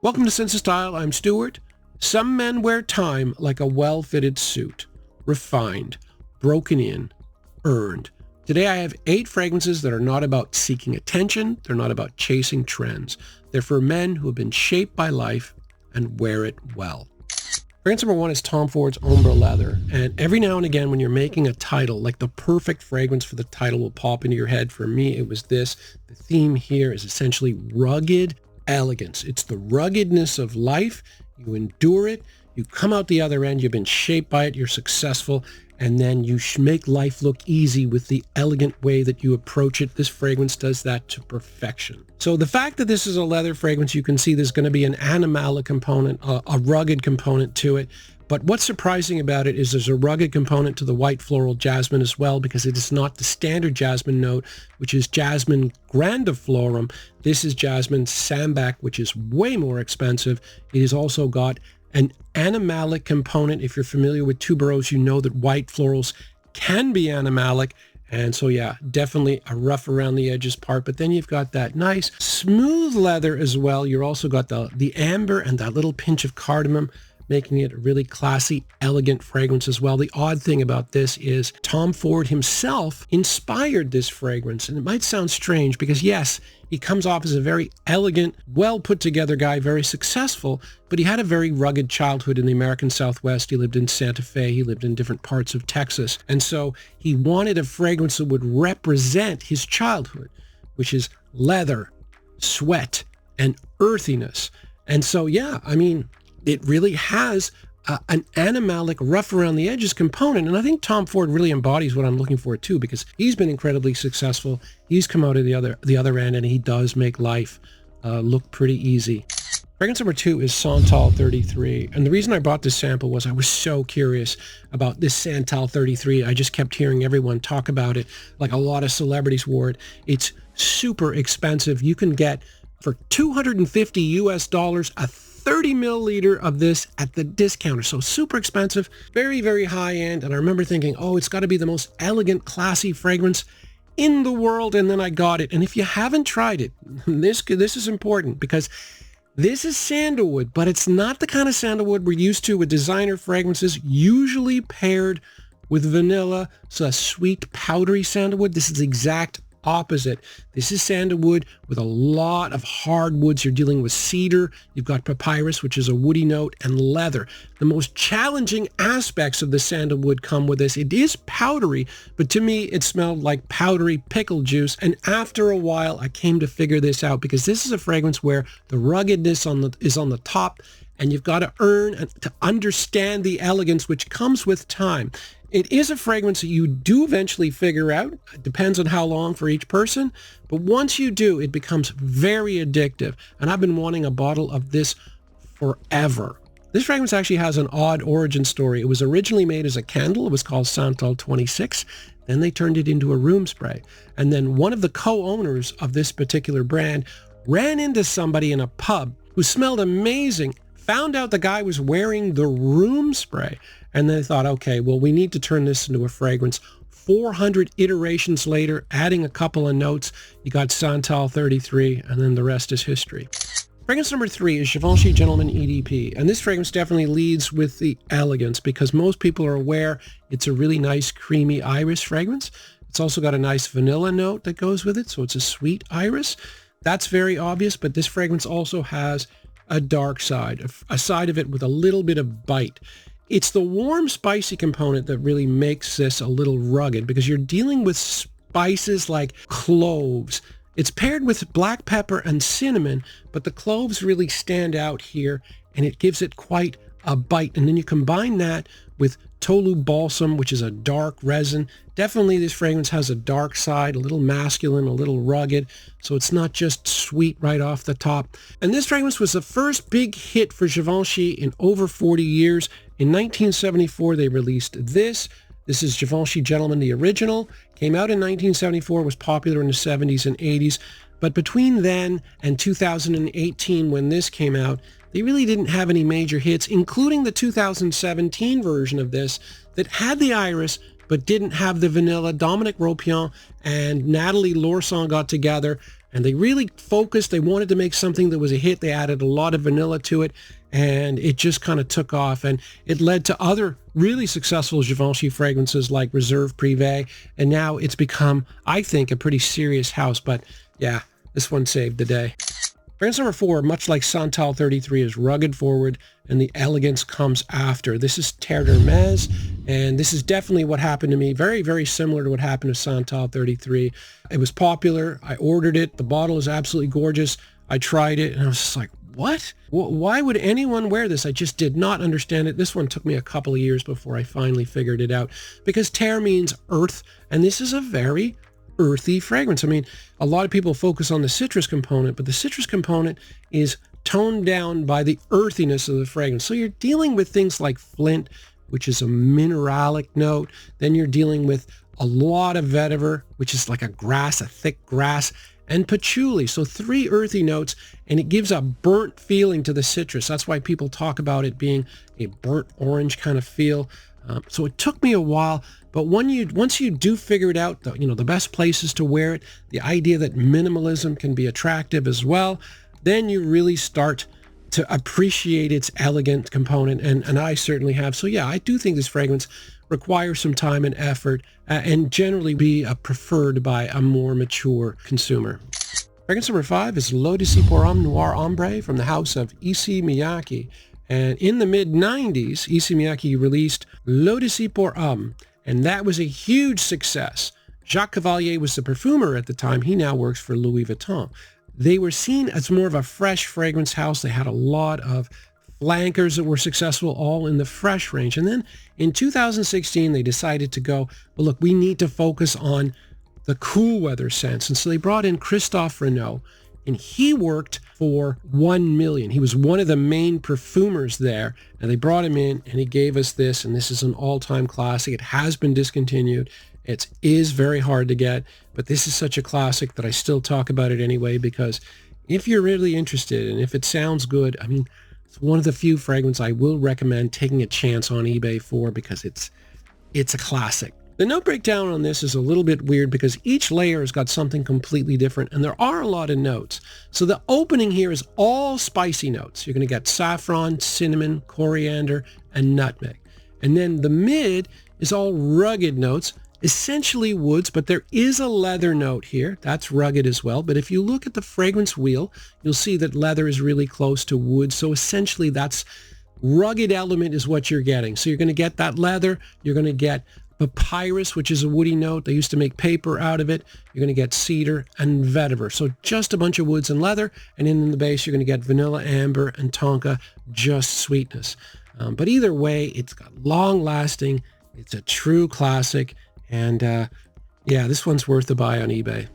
Welcome to Sense of Style. I'm Stuart. Some men wear time like a well-fitted suit. Refined, broken in, earned. Today I have 8 fragrances that are not about seeking attention. They're not about chasing trends. They're for men who have been shaped by life and wear it well. Fragrance number 1 is Tom Ford's Umbra Leather. And every now and again when you're making a title, like the perfect fragrance for the title will pop into your head. For me, it was this. The theme here is essentially rugged elegance. It's the ruggedness of life. You endure it. You come out the other end. You've been shaped by it. You're successful. And then you make life look easy with the elegant way that you approach it. This fragrance does that to perfection. So the fact that this is a leather fragrance, you can see there's going to be an animalic component, a rugged component to it. But what's surprising about it is there's a rugged component to the white floral jasmine as well, because it is not the standard jasmine note, which is jasmine grandiflorum. This is jasmine sambac, which is way more expensive. It has also got an animalic component. If you're familiar with tuberose, you know that white florals can be animalic. And so, yeah, definitely a rough around the edges part. But then you've got that nice smooth leather as well. You're also got the amber and that little pinch of cardamom, making it a really classy, elegant fragrance as well. The odd thing about this is Tom Ford himself inspired this fragrance. And it might sound strange because, yes, he comes off as a very elegant, well put together guy, very successful, but he had a very rugged childhood in the American Southwest. He lived in Santa Fe. He lived in different parts of Texas. And so he wanted a fragrance that would represent his childhood, which is leather, sweat, and earthiness. And so, yeah, I mean, it really has an animalic, rough around the edges component. And I think Tom Ford really embodies what I'm looking for too, because he's been incredibly successful. He's come out of the other end, and he does make life look pretty easy. Fragrance number 2 is Santal 33. And the reason I bought this sample was I was so curious about this Santal 33. I just kept hearing everyone talk about it, like a lot of celebrities wore it. It's super expensive. You can get for $250 US a 30 milliliter of this at the discounter. So super expensive, very, very high end. And I remember thinking, oh, it's got to be the most elegant, classy fragrance in the world. And then I got it. And if you haven't tried it, this is important because this is sandalwood, but it's not the kind of sandalwood we're used to with designer fragrances, usually paired with vanilla. So a sweet, powdery sandalwood. This is the exact opposite. This is sandalwood with a lot of hardwoods. You're dealing with cedar. You've got papyrus, which is a woody note, and leather. The most challenging aspects of the sandalwood come with this. It is powdery, but to me, it smelled like powdery pickle juice. And after a while, I came to figure this out because this is a fragrance where the ruggedness is on the top, and you've got to earn and to understand the elegance, which comes with time. It is a fragrance that you do eventually figure out. It depends on how long for each person. But once you do, it becomes very addictive. And I've been wanting a bottle of this forever. This fragrance actually has an odd origin story. It was originally made as a candle. It was called Santal 26. Then they turned it into a room spray. And then one of the co-owners of this particular brand ran into somebody in a pub who smelled amazing, found out the guy was wearing the room spray. And they thought, okay, well, we need to turn this into a fragrance. 400 iterations later, adding a couple of notes, you got Santal 33, and then the rest is history. Fragrance number 3 is Givenchy Gentleman EDP. And this fragrance definitely leads with the elegance because most people are aware it's a really nice creamy iris fragrance. It's also got a nice vanilla note that goes with it, so it's a sweet iris. That's very obvious, but this fragrance also has a dark side, a side of it with a little bit of bite. It's the warm, spicy component that really makes this a little rugged because you're dealing with spices like cloves. It's paired with black pepper and cinnamon, but the cloves really stand out here, and it gives it quite a bite. And then you combine that with Tolu Balsam, which is a dark resin. Definitely this fragrance has a dark side, a little masculine, a little rugged, so it's not just sweet right off the top. And this fragrance was the first big hit for Givenchy in over 40 years. In 1974, they released this. This is Givenchy Gentleman, the original. Came out in 1974, was popular in the 70s and 80s. But between then and 2018, when this came out, they really didn't have any major hits, including the 2017 version of this that had the iris but didn't have the vanilla. Dominique Ropion and Natalie Lorson got together And they really focused. They wanted to make something that was a hit. They added a lot of vanilla to it, and it just kind of took off. And it led to other really successful Givenchy fragrances like Reserve Privé. And now it's become, I think, a pretty serious house. But yeah, this one saved the day. Fragrance number 4, much like Santal 33, is rugged forward, and the elegance comes after. This is Terre, and this is definitely what happened to me. Very, very similar to what happened to Santal 33. It was popular. I ordered it. The bottle is absolutely gorgeous. I tried it, and I was just like, what? Why would anyone wear this? I just did not understand it. This one took me a couple of years before I finally figured it out, because Terre means earth, and this is a very earthy fragrance. I mean, a lot of people focus on the citrus component, but the citrus component is toned down by the earthiness of the fragrance. So you're dealing with things like flint, which is a mineralic note. Then you're dealing with a lot of vetiver, which is like a grass, a thick grass, and patchouli. So 3 earthy notes, and it gives a burnt feeling to the citrus. That's why people talk about it being a burnt orange kind of feel. So it took me a while, but once you do figure it out, the best places to wear it, the idea that minimalism can be attractive as well, then you really start to appreciate its elegant component, and I certainly have. So yeah, I do think this fragrance requires some time and effort, and generally be preferred by a more mature consumer. Fragrance number 5 is L'Eau de Homme Noir Ambre from the house of Issey Miyake. And in the mid-90s, Issey Miyake released L'Eau de Homme, and that was a huge success. Jacques Cavalier was the perfumer at the time. He now works for Louis Vuitton. They were seen as more of a fresh fragrance house. They had a lot of flankers that were successful, all in the fresh range. And then in 2016, they decided to go, well, look, we need to focus on the cool weather scents. And so they brought in Christophe Renaud, and he worked for 1 million. He was one of the main perfumers there, and they brought him in, and he gave us this, and this is an all-time classic. It has been discontinued. It is very hard to get, but this is such a classic that I still talk about it anyway, because if you're really interested, and if it sounds good, I mean, it's one of the few fragrances I will recommend taking a chance on eBay for, because it's a classic. The note breakdown on this is a little bit weird because each layer has got something completely different, and there are a lot of notes. So the opening here is all spicy notes. You're going to get saffron, cinnamon, coriander, and nutmeg. And then the mid is all rugged notes, essentially woods, but there is a leather note here. That's rugged as well. But if you look at the fragrance wheel, you'll see that leather is really close to wood. So essentially that's rugged element is what you're getting. So you're going to get that leather. You're going to get papyrus, which is a woody note. They used to make paper out of it. You're going to get cedar and vetiver. So just a bunch of woods and leather. And in the base, you're going to get vanilla, amber, and tonka, just sweetness. But either way, it's got long lasting. It's a true classic. And yeah, this one's worth a buy on eBay.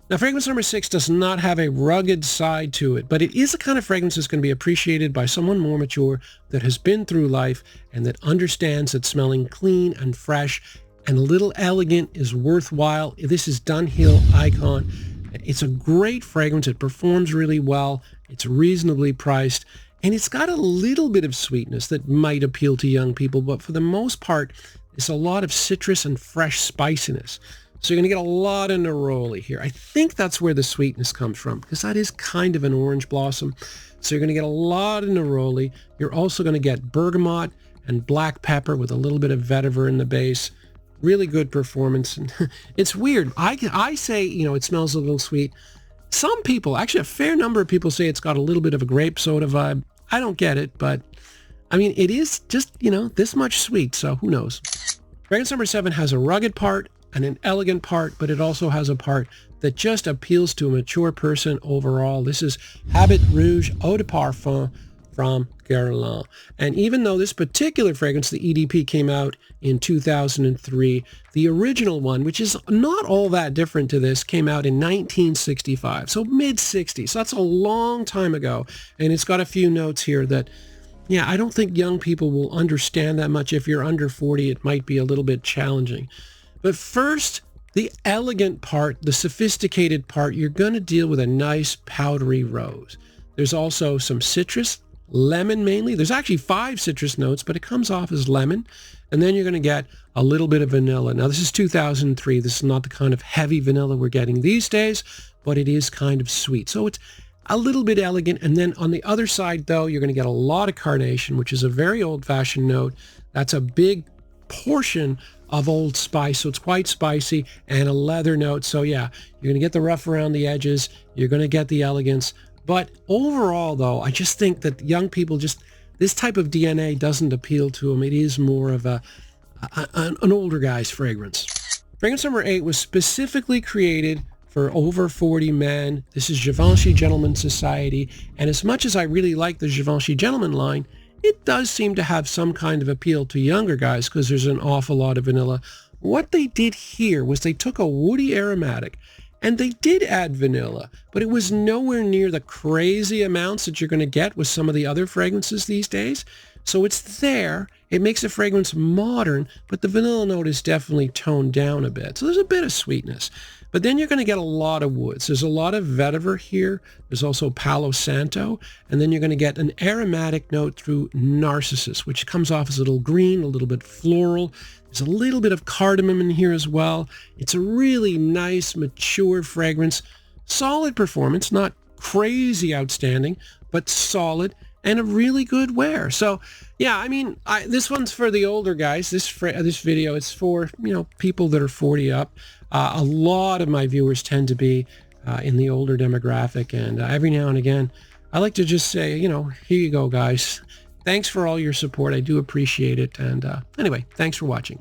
Now, fragrance number 6 does not have a rugged side to it, but it is a kind of fragrance that's going to be appreciated by someone more mature that has been through life and that understands that smelling clean and fresh and a little elegant is worthwhile. This is Dunhill Icon. It's a great fragrance. It performs really well. It's reasonably priced, and it's got a little bit of sweetness that might appeal to young people, but for the most part, it's a lot of citrus and fresh spiciness. So you're going to get a lot of neroli here. I think that's where the sweetness comes from, because that is kind of an orange blossom. So you're going to get a lot of neroli. You're also going to get bergamot and black pepper with a little bit of vetiver in the base. Really good performance. And it's weird. I say, it smells a little sweet. Some people, actually a fair number of people, say it's got a little bit of a grape soda vibe. I don't get it, but I mean, it is just, this much sweet. So who knows? Fragrance number 7 has a rugged part and an elegant part, but it also has a part that just appeals to a mature person overall. This is Habit Rouge Eau de Parfum from Guerlain. And even though this particular fragrance, the EDP, came out in 2003, the original one, which is not all that different to this, came out in 1965, so mid-60s. So that's a long time ago. And it's got a few notes here that, yeah, I don't think young people will understand that much. If you're under 40, it might be a little bit challenging. But first, the elegant part, the sophisticated part, you're going to deal with a nice powdery rose. There's also some citrus, lemon mainly. There's actually 5 citrus notes, but it comes off as lemon. And then you're going to get a little bit of vanilla. Now, this is 2003. This is not the kind of heavy vanilla we're getting these days, but it is kind of sweet. So it's a little bit elegant. And then on the other side, though, you're going to get a lot of carnation, which is a very old-fashioned note. That's a big portion of Old Spice, so it's quite spicy, and a leather note. So yeah, you're going to get the rough around the edges. You're going to get the elegance. But overall, though, I just think that young people this type of DNA doesn't appeal to them. It is more of an older guy's fragrance. Fragrance number 8 was specifically created for over 40 men. This is Givenchy Gentleman Society. And as much as I really like the Givenchy Gentleman line, it does seem to have some kind of appeal to younger guys because there's an awful lot of vanilla. What they did here was they took a woody aromatic and they did add vanilla, but it was nowhere near the crazy amounts that you're going to get with some of the other fragrances these days. So it's there. It makes the fragrance modern, but the vanilla note is definitely toned down a bit. So there's a bit of sweetness. But then you're going to get a lot of woods. There's a lot of vetiver here. There's also Palo Santo. And then you're going to get an aromatic note through Narcissus, which comes off as a little green, a little bit floral. There's a little bit of cardamom in here as well. It's a really nice, mature fragrance. Solid performance, not crazy outstanding, but solid and a really good wear. So yeah, I mean, this one's for the older guys. This video is for, people that are 40 up. A lot of my viewers tend to be in the older demographic, and every now and again, I like to just say, here you go, guys. Thanks for all your support. I do appreciate it. And anyway, thanks for watching.